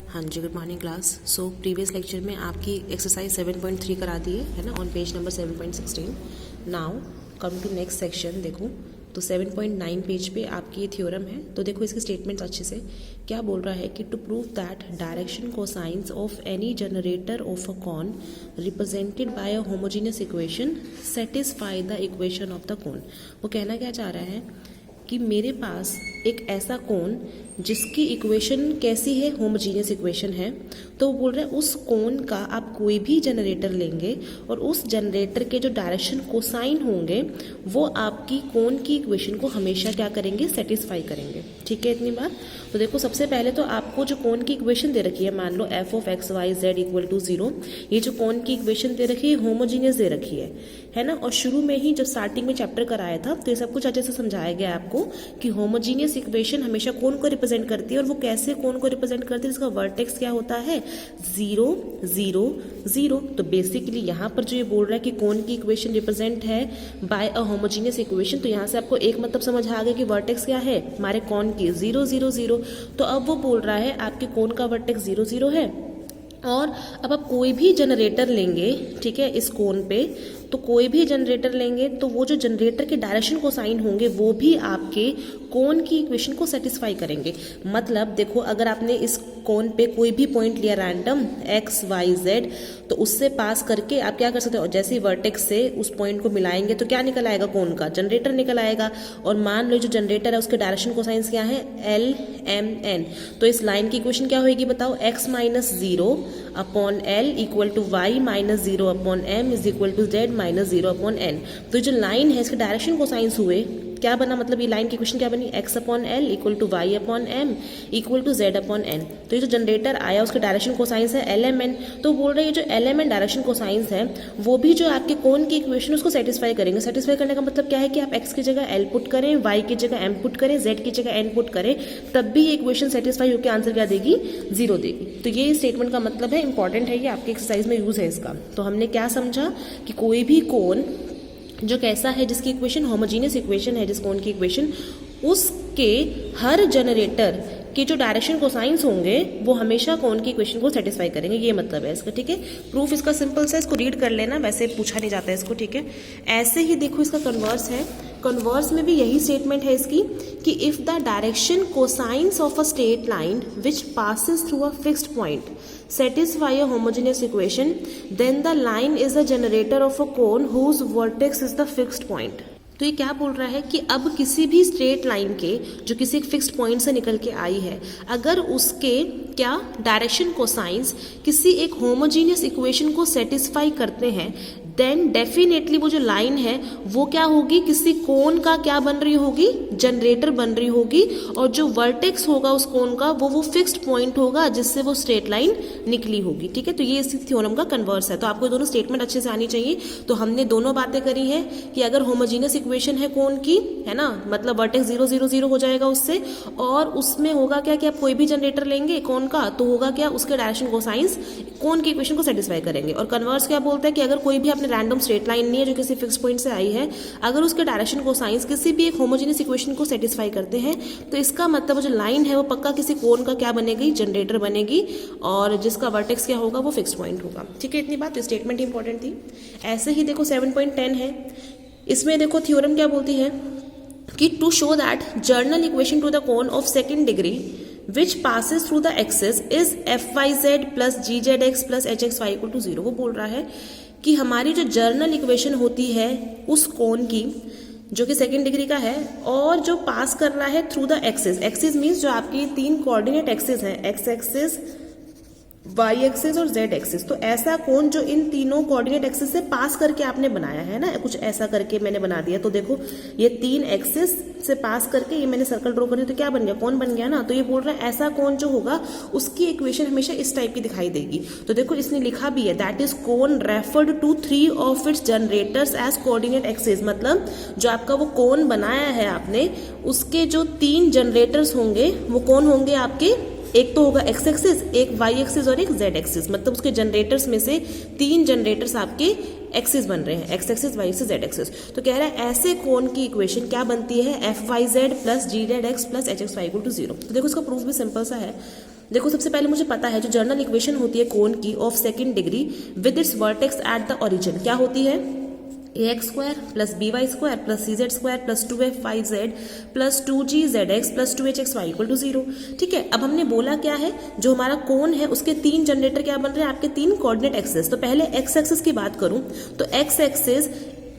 हाँ जी, good morning class. So previous lecture में आपकी एक्सरसाइज 7.3 करा दी है ना, on page number 7.16। Now come to next section. देखो तो 7.9 पेज पे आपकी ये थ्योरम है। तो देखो इसके स्टेटमेंट्स अच्छे से क्या बोल रहा है कि to prove that direction cosines of any generator of a cone represented by a homogeneous equation satisfy the equation of the cone. वो कहना क्या चाह रहा है कि मेरे पास एक ऐसा कोन जिसकी इक्वेशन कैसी है, होमोजीनियस इक्वेशन है। तो वो बोल रहे हैं उस कोन का आप कोई भी जनरेटर लेंगे और उस जनरेटर के जो डायरेक्शन कोसाइन होंगे वो आपकी कोन की इक्वेशन को हमेशा क्या करेंगे, सेटिस्फाई करेंगे। ठीक है, इतनी बात। तो देखो सबसे पहले तो आपको जो कोन की इक्वेशन दे रखी है, मान लो F of X Y Z equal to 0, ये जो कोन की इक्वेशन दे रखी है होमोजीनियस दे रखी है ना। और शुरू में ही जब स्टार्टिंग में चैप्टर कराया था तो ये सब कुछ अच्छे से समझाया गया आपको कि होमोजीनियस इक्वेशन हमेशा कोन को रिप्रेजेंट करती है। और वो कैसे कोन को रिप्रेजेंट करती है, इसका वर्टेक्स क्या होता है, 0 0 0। तो बेसिकली यहाँ पर जो ये बोल रहा है कि कोन की इक्वेशन रिप्रेजेंट है बाय अ होमोजीनियस इक्वेशन, तो यहाँ से आपको एक मतलब समझ आ गया कि वर्टेक्स क्या है हमारे कोन की, 0 0 0। तो अब वो बोल रहा है आपके कोन का वर्टेक्स 0 0 है। और अब आप कोई भी जनरेटर लेंगे, ठीक है, इस कोन पे तो कोई भी जनरेटर लेंगे तो वो जो जनरेटर के डायरेक्शन कोसाइन होंगे वो भी आपके कोन की इक्वेशन को सेटिस्फाई करेंगे। मतलब देखो अगर आपने इस कोन पे कोई भी पॉइंट लिया रैंडम एक्स वाई जेड, तो उससे पास करके आप क्या कर सकते हो, जैसे ही वर्टेक्स से उस पॉइंट को मिलाएंगे तो क्या निकल आएगा, कोन का जनरेटर निकल आएगा। और मान लो जो जनरेटर है उसके डायरेक्शन कोसाइंस क्या है, एल एम एन। तो इस लाइन की इक्वेशन क्या होगी बताओ, X minus 0 upon L equal to Y minus 0 upon M is equal to Z minus 0 upon N. तो जो लाइन है इसके डायरेक्शन कोसाइंस हुए क्या बना, मतलब ये लाइन की इक्वेशन क्या बनी, X upon L equal to Y upon M equal to Z upon N. तो ये जो जनरेटर आया उसके डायरेक्शन कोसाइंस है एल एम एन। तो बोल रहे हैं जो L M N direction cosines है वो भी जो आपके कोन की इक्वेशन उसको सेटिस्फाई करेंगे। सेटिस्फाई करने का मतलब क्या है कि आप एक्स की जगह एल पुट करें, वाई की जगह एम पुट करें, जेड की जगह एन पुट करें, तब भी ये इक्वेशन सेटिस्फाई होकर आंसर क्या देगी, 0 देगी। तो ये स्टेटमेंट का मतलब है, इंपॉर्टेंट है, ये आपके एक्सरसाइज में यूज है इसका। तो हमने क्या समझा कि कोई भी कोन जो कैसा है, जिसकी इक्वेशन होमोजीनियस इक्वेशन है, जिस कोन की इक्वेशन, उसके हर जनरेटर के जो डायरेक्शन कोसाइंस होंगे वो हमेशा कोन की इक्वेशन को सेटिस्फाई करेंगे। ये मतलब है इसका। ठीक है, प्रूफ इसका सिंपल सा, इसको रीड कर लेना, वैसे पूछा नहीं जाता है इसको। ठीक है, ऐसे ही देखो इसका कन्वर्स है। कन्वर्स में भी यही स्टेटमेंट है इसकी कि if the direction cosines of a straight line which passes through a fixed point satisfy a homogeneous equation, then the line is a generator of a cone whose vertex is the fixed point. तो ये क्या बोल रहा है कि अब किसी भी स्ट्रेट लाइन के जो किसी एक फिक्स्ड पॉइंट से निकल के आई है, अगर उसके क्या डायरेक्शन कोसाइंस किसी एक होमोजीनियस इक्वेशन को सेटिस्फाई करते हैं, देन डेफिनेटली वो जो लाइन है वो क्या होगी, किसी कोन का क्या बन रही होगी, जनरेटर बन रही होगी। और जो वर्टेक्स होगा उस कोन का वो फिक्स्ड पॉइंट होगा जिससे वो स्ट्रेट लाइन निकली होगी। ठीक है, तो ये इस थ्योरम का कन्वर्स है। तो आपको दोनों स्टेटमेंट अच्छे से आनी चाहिए। तो हमने दोनों बातें करी है कि अगर होमोजीनियस इक्वेशन है कोन की, है ना, मतलब वर्टेक्स 0 0 0 हो जाएगा उससे, और उसमें होगा क्या कि आप कोई भी जनरेटर लेंगे कोन का तो होगा क्या, उसके डायरेक्शन कोसाइंस कोन की इक्वेशन को सेटिस्फाई करेंगे। और कन्वर्स क्या बोलता है कि अगर कोई भी आपने रैंडम स्ट्रेट लाइन नहीं है जो किसी फिक्स पॉइंट से आई है, अगर उसके डायरेक्शन कोसाइंस किसी भी एक होमोजेनियस इक्वेशन को सेटिस्फाई करते हैं तो इसका मतलब जो लाइन है वो पक्का किसी कोन का क्या बनेगी, जनरेटर बनेगी, और जिसका वर्टेक्स क्या होगा वो फिक्स पॉइंट होगा। ठीक है, इतनी बात। तो स्टेटमेंट इंपॉर्टेंट थी। ऐसे ही देखो 7.10 है, इसमें देखो थ्योरम क्या बोलती है कि to show that general equation to the cone of second degree which passes through the axis is fyz plus gzx plus hxy equal to 0। वो बोल रहा है कि हमारी जो जर्नल इक्वेशन होती है उस कोन की जो कि सेकेंड डिग्री का है और जो पास कर रहा है through the axis. Axis means जो आपकी 3 कोऑर्डिनेट एक्सिस है, एक्स एक्सिस, वाई एक्सिस और जेड एक्सिस। तो ऐसा कोन जो इन तीनों कोऑर्डिनेट एक्सिस से पास करके आपने बनाया है ना, कुछ ऐसा करके मैंने बना दिया। तो देखो ये 3 एक्सिस से पास करके ये मैंने सर्कल ड्रॉ कर दिया, तो क्या बन गया, कोन बन गया ना। तो ये बोल रहा है ऐसा कोन जो होगा उसकी इक्वेशन हमेशा इस टाइप की दिखाई देगी। तो देखो इसने लिखा भी है that is cone referred to 3 of its generators as coordinate axis. मतलब जो आपका वो कोन बनाया है आपने, उसके जो 3 जनरेटर्स होंगे वो कौन होंगे आपके, एक तो होगा एक्स एक्सिस, एक वाई एक्सिस और एक जेड एक्सिस। मतलब उसके जनरेटर्स में से 3 जनरेटर्स आपके एक्सिस बन रहे हैं, X axis, Y axis, Z axis. तो कह रहा है ऐसे कोन की इक्वेशन क्या बनती है, F Y Z plus G Z X plus H X Y equal to 0। तो देखो इसका प्रूफ भी सिंपल सा है। देखो सबसे पहले मुझे पता है जो जनरल इक्वेशन होती है कोन की of second degree with its vertex at the origin क्या होती है, ax square plus by square plus cz square plus 2f5z plus 2gzx plus 2hxy equal to 0। ठीक है, अब हमने बोला क्या है, जो हमारा कोन है उसके 3 जनरेटर क्या बन रहे हैं, आपके 3 कोऑर्डिनेट एक्सिस। तो पहले एक्स एक्सिस की बात करूं तो एक्स एक्सिस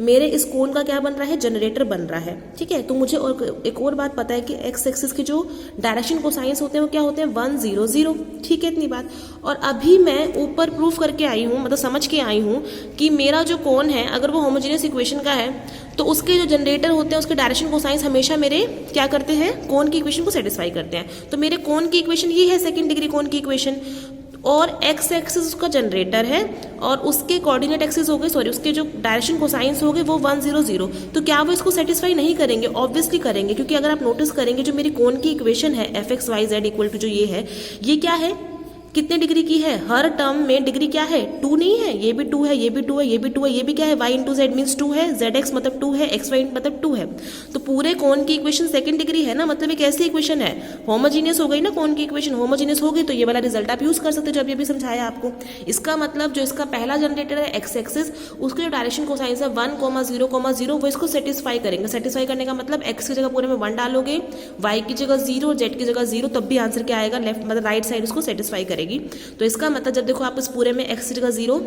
मेरे इस कोन का क्या बन रहा है, जनरेटर बन रहा है। ठीक है, तो मुझे और एक और बात पता है कि एक्स एक्सिस के जो डायरेक्शन कोसाइंस होते हैं वो क्या होते हैं, 1 0 0। ठीक है, इतनी बात। और अभी मैं ऊपर प्रूफ करके आई हूँ, मतलब समझ के आई हूँ कि मेरा जो कोन है अगर वो होमोजेनियस इक्वेशन का है तो उसके जो जनरेटर होते हैं उसके डायरेक्शन कोसाइंस हमेशा मेरे क्या करते हैं, कोन की इक्वेशन को सेटिस्फाई करते हैं। तो मेरे कोन की इक्वेशन ये है, सेकेंड डिग्री कोन की इक्वेशन, और एक्स एक्सिस उसका जनरेटर है और उसके कोऑर्डिनेट एक्सिस हो गए, सॉरी उसके जो डायरेक्शन कोसाइंस हो गए वो 1 0 0। तो क्या वो इसको सेटिस्फाई नहीं करेंगे, ऑब्वियसली करेंगे, क्योंकि अगर आप नोटिस करेंगे जो मेरी कोन की इक्वेशन है F X Y Z equal to जो ये है, ये क्या है, कितने डिग्री की है, हर टर्म में डिग्री क्या है, 2 नहीं है, ये भी 2 है, ये भी 2 है, ये भी 2 है, ये भी क्या है, y इंटू जेड मीन्स 2 है, जेड एक्स मतलब 2 है, एक्स वाई मतलब 2 है। तो पूरे कोन की इक्वेशन सेकंड डिग्री है ना, मतलब एक ऐसी इक्वेशन है, होमोजीनियस हो गई ना कोन की इक्वेशन, होमोजीनियस हो गई तो ये वाला रिजल्ट आप यूज कर सकते हो जो अभी अभी समझाया आपको। इसका मतलब जो इसका पहला जनरेटर है एक्स एक्सिस, उसके जो डायरेक्शन कोसाइंस है 1 0 0 वो इसको सेटिस्फाई करेंगे। सेटिस्फाई करने का मतलब एक्स की जगह पूरे में 1 डालोगे, वाई की जगह 0, जेड की जगह 0, तब भी आंसर क्या आएगा, लेफ्ट मतलब राइट साइड उसको सेटिस्फाई करेगी। तो इसका मतलब जब देखो आप इस पूरे में x की जगह 0,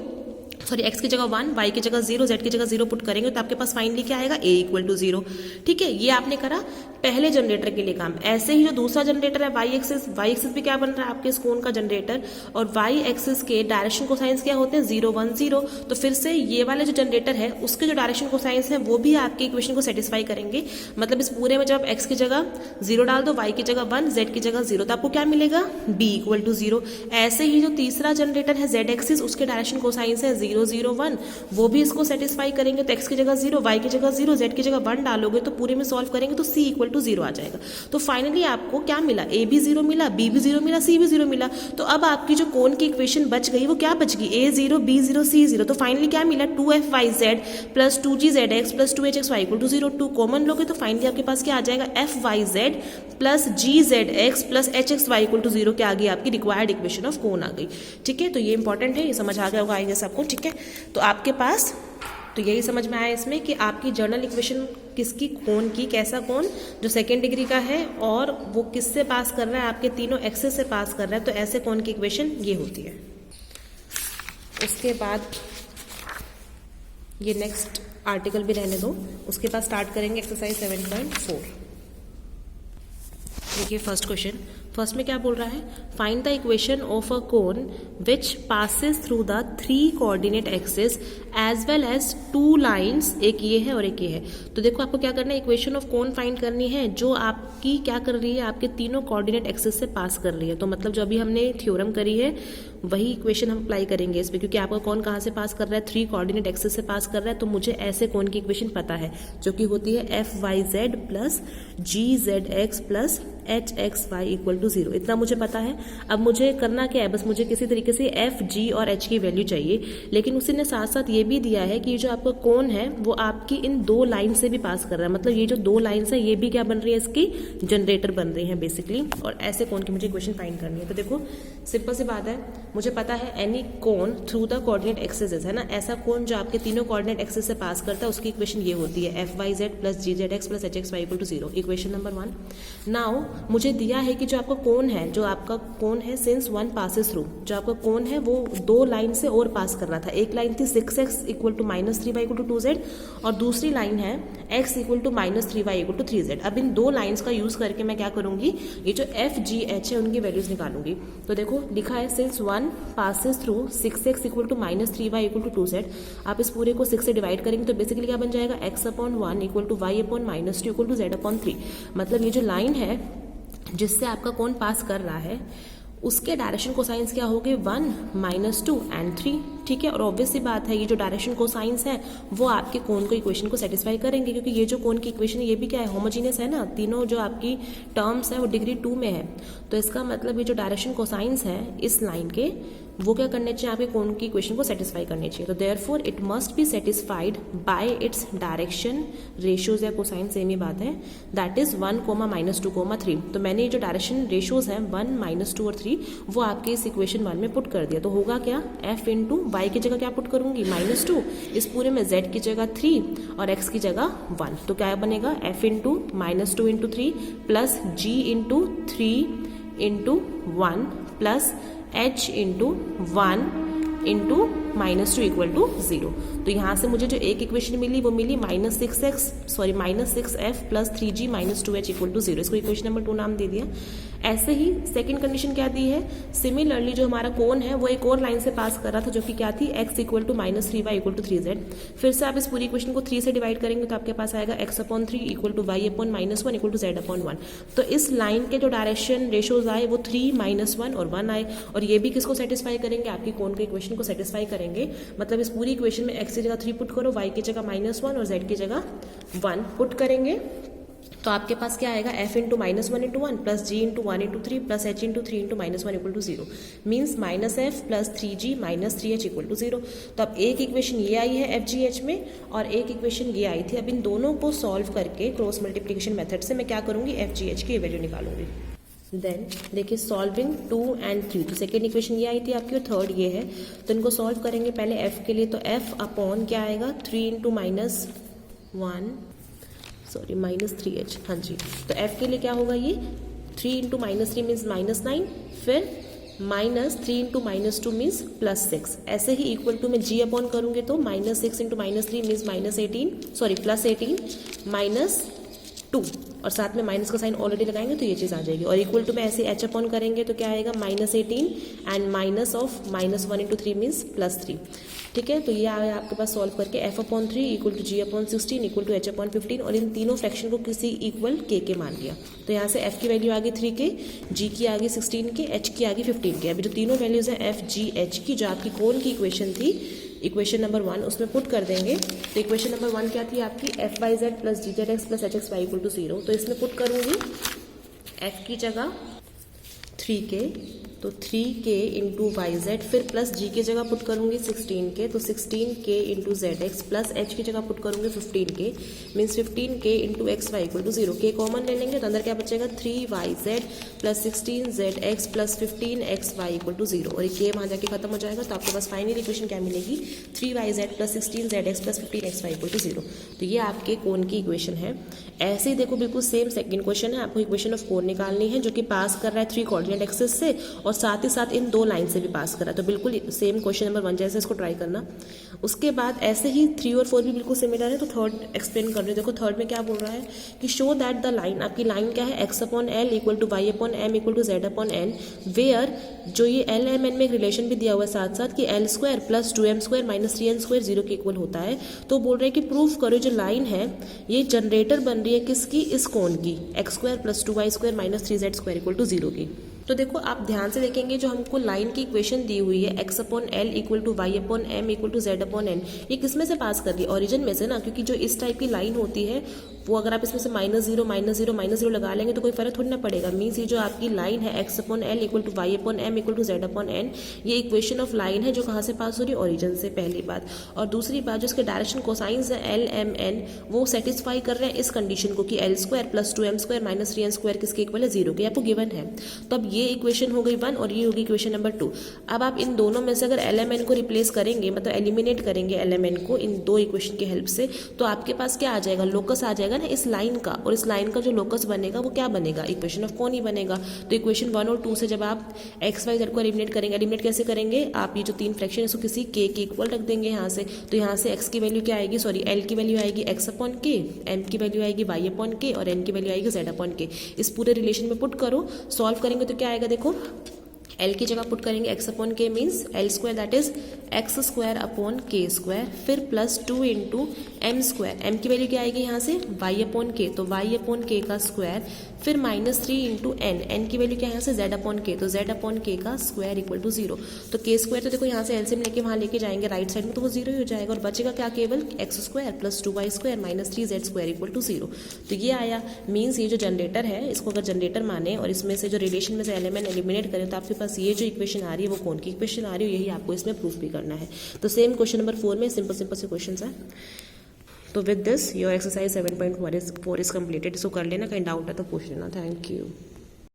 सॉरी x की जगह 1, y की जगह 0, z की जगह 0 पुट करेंगे तो आपके पास फाइनली क्या आएगा, a इक्वल टू 0। ठीक है, ये आपने करा पहले जनरेटर के लिए काम। ऐसे ही जो दूसरा जनरेटर है y एक्सिस भी क्या बन रहा है आपके इस कोन का जनरेटर, और y एक्सिस के डायरेक्शन कोसाइंस क्या होते हैं 0 1 0। तो फिर से ये वाले जो जनरेटर है उसके जो डायरेक्शन कोसाइंस है वो भी आपके इक्वेशन को सेटिस्फाई करेंगे। मतलब इस पूरे में जब x की जगह 0 डाल दो, y की जगह 1, z की जगह 0, तो आपको क्या मिलेगा, b इक्वल टू 0। ऐसे ही जो तीसरा जनरेटर है z एक्सिस, उसके डायरेक्शन कोसाइंस है 0 0 1, वो भी इसको सेटिस्फाई करेंगे। तो x की जगह 0, y की जगह 0, z की जगह 1 डालोगे तो पूरे में सॉल्व करेंगे तो c इक्वल टू 0 आ जाएगा। तो फाइनली आपको क्या मिला, a भी 0 मिला, b भी 0 मिला, c भी 0 मिला। तो अब आपकी जो कोन की इक्वेशन बच गई वो क्या बच गई, a 0 b 0 c 0। तो फाइनली क्या मिला, 2f(y)z plus 2gzx plus 2hxy equal to 0। 2 common लोगे तो फाइनली आपके पास क्या आ जाएगा, f(y)z plus gzx plus hxy equal to 0 क्या आ गई, आपकी रिक्वायर्ड इक्वेशन ऑफ कोन आ गई। ठीक है, तो ये इंपॉर्टेंट है, ये समझ आ गया होगा आई गेस आपको। ठीक है, तो आपके पास तो यही समझ में आया इसमें कि आपकी जर्नल इक्वेशन किसकी, कोन की, कैसा कोन, जो सेकेंड डिग्री का है और वो किससे पास कर रहा है, आपके तीनों एक्सिस से पास कर रहा है। तो ऐसे कोन की इक्वेशन ये होती है। उसके बाद ये नेक्स्ट आर्टिकल भी रहने दो, उसके बाद स्टार्ट करेंगे एक्सरसाइज 7.4। देखिए फर्स्ट क्वेश्चन, फर्स्ट में क्या बोल रहा है, find the equation of a cone which passes through the 3 coordinate axis as well as 2 lines, एक ये है और एक ये है। तो देखो आपको क्या करना है, इक्वेशन ऑफ कोन फाइंड करनी है जो आपकी क्या कर रही है, आपके तीनों कोऑर्डिनेट एक्सिस से पास कर रही है। तो मतलब जो अभी हमने थ्योरम करी है वही इक्वेशन हम अप्लाई करेंगे इस पर, क्योंकि आपका कौन कहाँ से पास कर रहा है, 3 कोऑर्डिनेट एक्सिस से पास कर रहा है। तो मुझे ऐसे कोन की इक्वेशन पता है जो कि होती है f(y)z plus gzx plus hxy equal to 0, इतना मुझे पता है। अब मुझे करना क्या है, बस मुझे किसी तरीके से f, g और h की वैल्यू चाहिए। लेकिन उसी ने साथ साथ ये भी दिया है कि जो आपका कोन है वो आपकी इन 2 लाइन से भी पास कर रहा है। मतलब ये जो 2 लाइन्स है ये भी क्या बन रही है, इसकी जनरेटर बन रही है बेसिकली। और ऐसे कोन की मुझे इक्वेशन फाइंड करनी है। तो देखो सिंपल सी बात है, मुझे पता है any cone through the coordinate axis है ना, ऐसा कोन जो आपके तीनों कोऑर्डिनेट एक्सिस से पास करता है उसकी इक्वेशन ये होती है f(y)z plus gzx plus hxy equal to 0, equation number 1। Now मुझे दिया है कि जो आपका कोन है, जो आपका कोन है सिंस 1 पासिस थ्रू, जो आपका कोन है वो 2 लाइन से और पास कर रहा था। एक लाइन थी 6x equal to -3y equal to 2z और दूसरी लाइन है x equal to -3y equal to 3z। अब इन 2 लाइन्स का यूज करके मैं क्या करूंगी, ये जो f, g, h है उनकी वैल्यूज निकालूंगी। तो देखो लिखा है since 1 passes through 6x equal to -3y equal to 2z। आप इस पूरे को 6 से डिवाइड करेंगे तो बेसिकली क्या बन जाएगा, x/1 equal to y upon -2 equal to z/3। मतलब ये जो लाइन है जिससे आपका कोन पास कर रहा है उसके डायरेक्शन कोसाइंस क्या हो गए, 1 -2 एंड 3। ठीक है। और ऑब्वियस सी बात है ये जो डायरेक्शन कोसाइंस है वो आपके कोन को इक्वेशन को सेटिस्फाई करेंगे, क्योंकि ये जो कोन की इक्वेशन है ये भी क्या है, होमोजीनियस है ना, तीनों जो आपकी टर्म्स है वो डिग्री 2 में है। तो इसका मतलब ये जो डायरेक्शन कोसाइंस है इस लाइन के वो क्या करने चाहिए, आपके कोन की इक्वेशन को सेटिस्फाई करने चाहिए। तो therefore it must be satisfied by its direction ratios या कोसाइन, सेम ही बात है, दैट इज 1, -2, 3। तो मैंने ये जो डायरेक्शन रेशियोज है 1, -2 और 3 वो आपके इस इक्वेशन 1 में पुट कर दिया। तो होगा क्या, f इंटू वाई की जगह क्या पुट करूंगी, -2, इस पूरे में z की जगह 3 और x की जगह 1। तो क्या बनेगा, f into -2 into 3 plus g into 3 into 1 plus h into 1 into -2 equal to 0। तो यहाँ से मुझे जो एक इक्वेशन मिली वो मिली -6f plus 3g -2h equal to 0। इसको इक्वेशन नंबर 2 नाम दे दिया। ऐसे ही सेकंड कंडीशन क्या दी है, सिमिलरली जो हमारा कोन है वो एक और लाइन से पास कर रहा था जो कि क्या थी, x equal to -3y equal to 3z। फिर से आप इस पूरी इक्वेशन को 3 से डिवाइड करेंगे तो आपके पास आएगा x/3 equal to y/-1 equal to z/1। तो इस लाइन के जो डायरेक्शन रेशियोज आए वो 3, -1 और 1 आए, और ये भी किसको सेटिस्फाई करेंगे, आपकी कोन के इक्वेशन को सेटिस्फाई करेंगे। मतलब इस पूरी इक्वेशन में x की जगह 3 पुट करो, y की जगह -1 और z की जगह 1 पुट करेंगे तो आपके पास क्या आएगा, f into -1 into 1 plus g into 1 into 3 plus h into 3 into -1 equal to 0 means -f plus 3g minus 3h equal to 0। तो अब एक इक्वेशन ये आई है FGH में और एक इक्वेशन ये आई थी। अब इन दोनों को सॉल्व करके क्रॉस मल्टीप्लिकेशन मेथड से मैं क्या करूंगी, FGH की वैल्यू निकालूंगी। देन देखिए सॉल्विंग 2 and 3, तो सेकेंड इक्वेशन ये आई थी आपकी और थर्ड ये है। तो इनको सॉल्व करेंगे पहले f के लिए, तो f अपॉन क्या आएगा, 3 इंटू -3h, हाँ जी। तो f के लिए क्या होगा, ये 3 इंटू -3 मीन्स -9, फिर -3 इंटू -2 मीन्स +6। ऐसे ही इक्वल टू में g अपॉन करूंगे तो -6 इंटू -3 मीन्स +18 -2 और साथ में माइनस का साइन ऑलरेडी लगाएंगे तो ये चीज़ आ जाएगी। और इक्वल टू में ऐसे h अपॉन करेंगे तो क्या आएगा, -18 and minus of -1 into 3 means +3। ठीक है, तो ये आया आपके पास सॉल्व करके f/3 equal to g/16 equal to h/15 और इन तीनों फ्रैक्शन को किसी इक्वल k के मान लिया। तो यहाँ से f की वैल्यू आ गई 3k, g की आ गई 16k, h की आ गई 15k। अभी जो तीनों वैल्यूज हैं f, g, h की, जो आपकी कोन की इक्वेशन थी इक्वेशन नंबर 1 उसमें पुट कर देंगे। तो इक्वेशन नंबर 1 क्या थी आपकी, fyz plus gzx plus hxy equal to 0। तो इसमें पुट करूंगी f की जगह 3k, तो 3k इंटू वाई, फिर प्लस g की जगह पुट करूंगी 16k, तो 16k into zx plus h की जगह पुट करूंगी 15k means 15k into xy equal to 0। k common ले लेंगे तो अंदर क्या बचेगा, 3yz plus 16zx plus 15xy equal to 0 और ये k वहाँ जाके खत्म हो जाएगा। तो आपके पास फाइनल इक्वेशन क्या मिलेगी, 3yz plus 16zx plus 15xy equal to 0। तो ये आपके कोन की इक्वेशन है। ऐसे ही देखो बिल्कुल सेम सेकंड क्वेश्चन है, आपको इक्वेशन ऑफ कोन निकालनी है जो कि पास कर रहा है 3 कोऑर्डिनेट एक्सिस से और साथ ही साथ इन 2 लाइन से भी पास कर रहा है। तो बिल्कुल सेम क्वेश्चन नंबर 1 जैसे इसको ट्राई करना। उसके बाद ऐसे ही 3 और 4 भी बिल्कुल सिमिलर है। तो थर्ड एक्सप्लेन कर रहे हो। देखो थर्ड में क्या बोल रहा है कि शो दैट द लाइन, आपकी लाइन क्या है, x/l equal to y/m equal to z/n, where जो ये l/m में एक रिलेशन भी दिया हुआ है साथ साथ कि l² plus 2m² minus 3n² 0 के इक्वल होता है। तो बोल रहे हैं कि प्रूफ करो जो लाइन है ये जनरेटर बन रही है किसकी, इस कोण की, x² plus 2y² minus 3z² equal to 0 की। तो देखो आप ध्यान से देखेंगे जो हमको लाइन की इक्वेशन दी हुई है x/l equal to y/m equal to z/n, ये किस में से पास कर रही है, ओरिजिन में से ना, क्योंकि जो इस टाइप की लाइन होती है वो अगर आप इसमें से -0 लगा लेंगे तो कोई फर्क थोड़ी ना पड़ेगा। मीन्स ये जो आपकी लाइन है x/l equal to y/m equal to z/n, ये इक्वेशन ऑफ लाइन है जो कहाँ से पास हो रही है, ओरिजिन से, पहली बात। और दूसरी बात जो इसके डायरेक्शन कोसाइंस है l/m/n वो सेटिस्फाई कर रहे हैं इस कंडीशन को कि l² plus 2m² minus 3n² किसके इक्वल है, 0 के, आपको गिवन है। तो अब ये इक्वेशन हो गई 1 और ये होगी इक्वेशन नंबर 2। अब आप इन दोनों में से अगर l/m/n को रिप्लेस करेंगे, मतलब एलिमिनेट करेंगे l/m/n को इन 2 इक्वेशन की हेल्प से, तो आपके पास क्या आ जाएगा, लोकस आ जाएगा ना इस लाइन का, और इस लाइन का जो लोकस बनेगा वो क्या बनेगा, इक्वेशन ऑफ कोन ही बनेगा। तो इक्वेशन 1 और 2 से जब आप x y z को एलिमिनेट करेंगे, एलिमिनेट कैसे करेंगे, आप ये जो 3 फ्रैक्शन है इसको किसी k के इक्वल रख देंगे यहाँ से। तो यहाँ से x की वैल्यू क्या आएगी, सॉरी l की वैल्यू आएगी x/k, m की वैल्यू आएगी y/k और n की वैल्यू आएगी z/k। इस पूरे रिलेशन में पुट करो, सॉल्व करेंगे तो क्या आएगा, देखो l की जगह पुट करेंगे x/k means l² that is x² upon k², फिर प्लस 2 इंटू m², m की वैल्यू क्या आएगी यहाँ से y/k, तो y/k का स्क्वायर, फिर -3 इंटू एन की वैल्यू क्या है यहाँ से z अपॉन के, तो z अपॉन के का स्क्वायर इक्वल टू 0। तो के स्क्वायर तो देखो यहाँ से एलसीएम लेके वहाँ लेके जाएंगे राइट साइड में, तो वो 0 ही हो जाएगा और बचेगा क्या, केवल X square plus 2y square minus 3z square equal to 0। तो ये आया, मीन्स ये जो जनरेटर है इसको अगर जनरेटर माने और इसमें से जो रिलेशन में से एलिमेंट एलिमिनेट करें तो आपके पास ये जो इक्वेशन आ रही है वो कौन की इक्वेशन आ रही है, यही आपको इसमें प्रूफ भी करना है। तो सेम क्वेश्चन नंबर 4 में सिंपल से क्वेश्चन है। तो with this your exercise 7.4 is completed. इसको कर लेना, कहीं डाउट है तो पूछ लेना। Thank you.